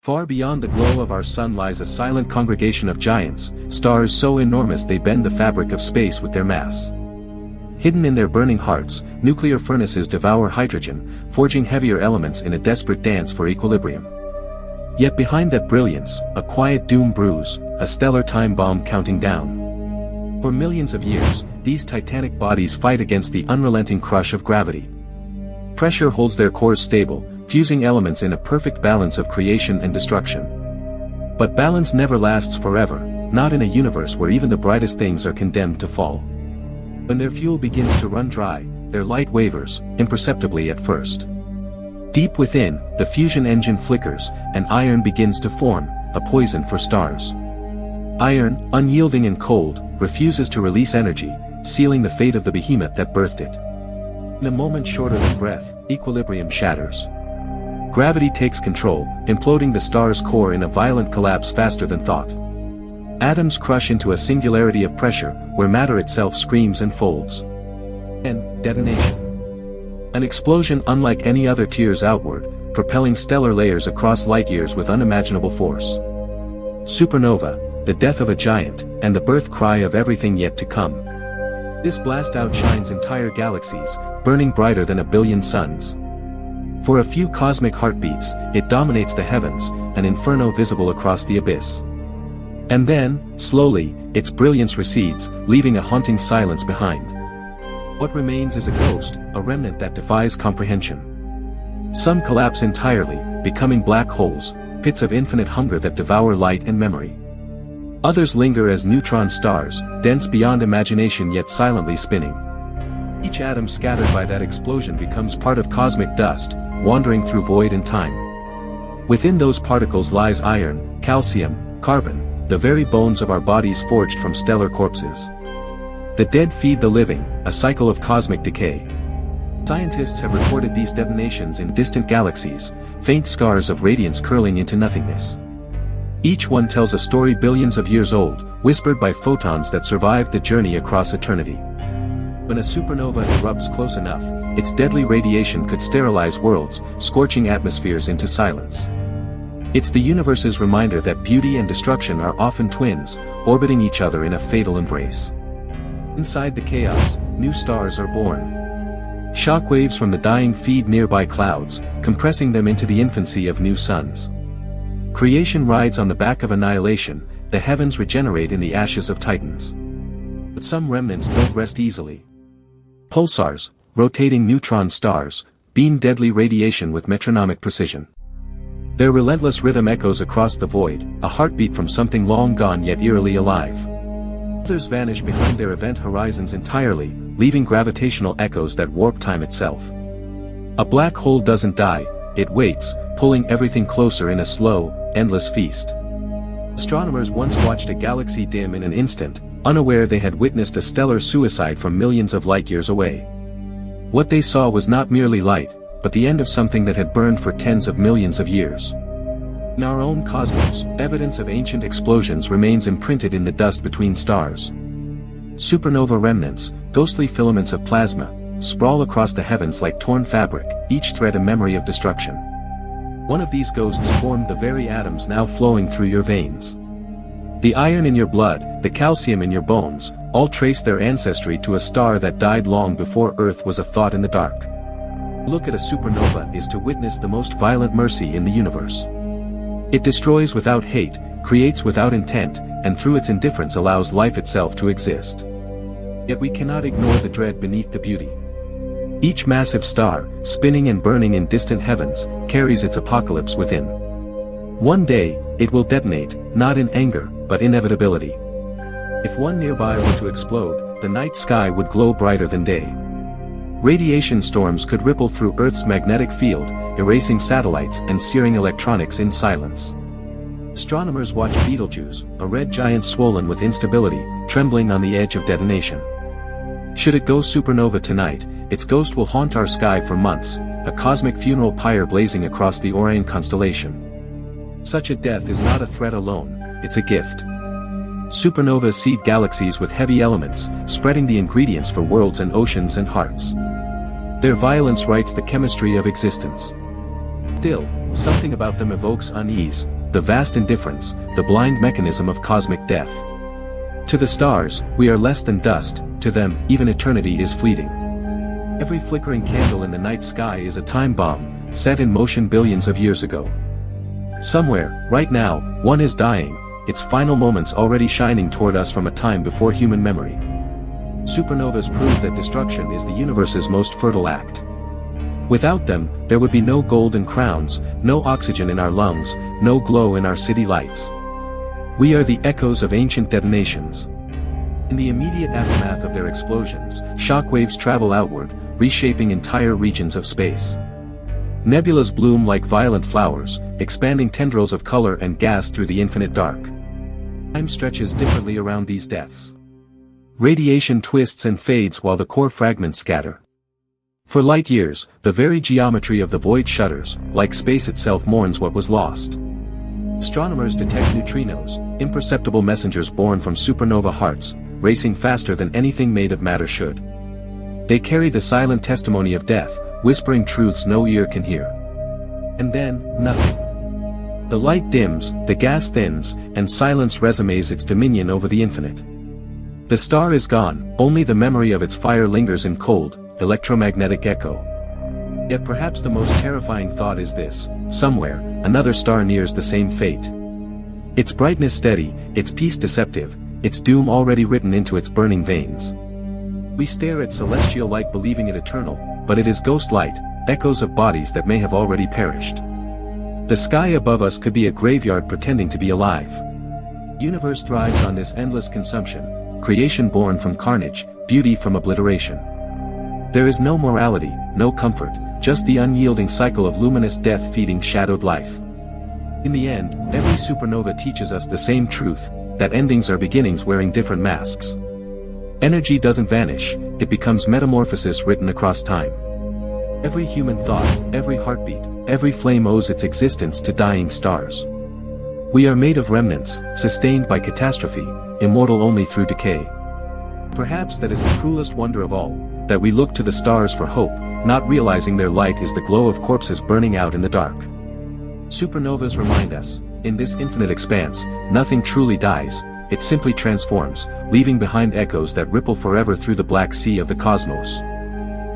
Far beyond the glow of our sun lies a silent congregation of giants, stars so enormous they bend the fabric of space with their mass. Hidden in their burning hearts, nuclear furnaces devour hydrogen, forging heavier elements in a desperate dance for equilibrium. Yet behind that brilliance, a quiet doom brews, a stellar time bomb counting down. For millions of years, these titanic bodies fight against the unrelenting crush of gravity. Pressure holds their cores stable, fusing elements in a perfect balance of creation and destruction. But balance never lasts forever, not in a universe where even the brightest things are condemned to fall. When their fuel begins to run dry, their light wavers, imperceptibly at first. Deep within, the fusion engine flickers, and iron begins to form, a poison for stars. Iron, unyielding and cold, refuses to release energy, sealing the fate of the behemoth that birthed it. In a moment shorter than breath, equilibrium shatters. Gravity takes control, imploding the star's core in a violent collapse faster than thought. Atoms crush into a singularity of pressure, where matter itself screams and folds. And detonation. An explosion unlike any other tears outward, propelling stellar layers across light-years with unimaginable force. Supernova, the death of a giant, and the birth cry of everything yet to come. This blast outshines entire galaxies, burning brighter than a billion suns. For a few cosmic heartbeats, it dominates the heavens, an inferno visible across the abyss. And then, slowly, its brilliance recedes, leaving a haunting silence behind. What remains is a ghost, a remnant that defies comprehension. Some collapse entirely, becoming black holes, pits of infinite hunger that devour light and memory. Others linger as neutron stars, dense beyond imagination yet silently spinning. Each atom scattered by that explosion becomes part of cosmic dust, wandering through void and time. Within those particles lies iron, calcium, carbon, the very bones of our bodies forged from stellar corpses. The dead feed the living, a cycle of cosmic decay. Scientists have recorded these detonations in distant galaxies, faint scars of radiance curling into nothingness. Each one tells a story billions of years old, whispered by photons that survived the journey across eternity. When a supernova erupts close enough, its deadly radiation could sterilize worlds, scorching atmospheres into silence. It's the universe's reminder that beauty and destruction are often twins, orbiting each other in a fatal embrace. Inside the chaos, new stars are born. Shockwaves from the dying feed nearby clouds, compressing them into the infancy of new suns. Creation rides on the back of annihilation, the heavens regenerate in the ashes of titans. But some remnants don't rest easily. Pulsars, rotating neutron stars, beam deadly radiation with metronomic precision. Their relentless rhythm echoes across the void, a heartbeat from something long gone yet eerily alive. Others vanish behind their event horizons entirely, leaving gravitational echoes that warp time itself. A black hole doesn't die, it waits, pulling everything closer in a slow, endless feast. Astronomers once watched a galaxy dim in an instant, unaware they had witnessed a stellar suicide from millions of light-years away. What they saw was not merely light, but the end of something that had burned for tens of millions of years. In our own cosmos, evidence of ancient explosions remains imprinted in the dust between stars. Supernova remnants, ghostly filaments of plasma, sprawl across the heavens like torn fabric, each thread a memory of destruction. One of these ghosts formed the very atoms now flowing through your veins. The iron in your blood, the calcium in your bones, all trace their ancestry to a star that died long before Earth was a thought in the dark. To look at a supernova is to witness the most violent mercy in the universe. It destroys without hate, creates without intent, and through its indifference allows life itself to exist. Yet we cannot ignore the dread beneath the beauty. Each massive star, spinning and burning in distant heavens, carries its apocalypse within. One day, it will detonate, not in anger, but inevitability. If one nearby were to explode, the night sky would glow brighter than day. Radiation storms could ripple through Earth's magnetic field, erasing satellites and searing electronics in silence. Astronomers watch Betelgeuse, a red giant swollen with instability, trembling on the edge of detonation. Should it go supernova tonight, its ghost will haunt our sky for months, a cosmic funeral pyre blazing across the Orion constellation. Such a death is not a threat alone, it's a gift. Supernovas seed galaxies with heavy elements, spreading the ingredients for worlds and oceans and hearts. Their violence writes the chemistry of existence. Still, Something about them evokes unease, the vast indifference, the blind mechanism of cosmic death. To the stars, we are less than dust, to them, even eternity is fleeting. Every flickering candle in the night sky is a time bomb, set in motion billions of years ago. Somewhere, right now, one is dying, its final moments already shining toward us from a time before human memory. Supernovas prove that destruction is the universe's most fertile act. Without them, there would be no golden crowns, no oxygen in our lungs, no glow in our city lights. We are the echoes of ancient detonations. In the immediate aftermath of their explosions, shockwaves travel outward, reshaping entire regions of space. Nebulas bloom like violent flowers, expanding tendrils of color and gas through the infinite dark. Time stretches differently around these deaths. Radiation twists and fades while the core fragments scatter. For light years, the very geometry of the void shudders, like space itself mourns what was lost. Astronomers detect neutrinos, imperceptible messengers born from supernova hearts, racing faster than anything made of matter should. They carry the silent testimony of death, whispering truths no ear can hear. And then, nothing. The light dims, the gas thins, and silence resumes its dominion over the infinite. The star is gone, only the memory of its fire lingers in cold, electromagnetic echo. Yet perhaps the most terrifying thought is this: somewhere, another star nears the same fate. Its brightness steady, its peace deceptive, its doom already written into its burning veins. We stare at celestial light believing it eternal, but it is ghost light, echoes of bodies that may have already perished. The sky above us could be a graveyard pretending to be alive. The universe thrives on this endless consumption, creation born from carnage, beauty from obliteration. There is no morality, no comfort, just the unyielding cycle of luminous death feeding shadowed life. In the end, every supernova teaches us the same truth, that endings are beginnings wearing different masks. Energy doesn't vanish, it becomes metamorphosis written across time. Every human thought, every heartbeat, every flame owes its existence to dying stars. We are made of remnants, sustained by catastrophe, immortal only through decay. Perhaps that is the cruelest wonder of all, that we look to the stars for hope, not realizing their light is the glow of corpses burning out in the dark. Supernovas remind us, in this infinite expanse, nothing truly dies, it simply transforms, leaving behind echoes that ripple forever through the black sea of the cosmos.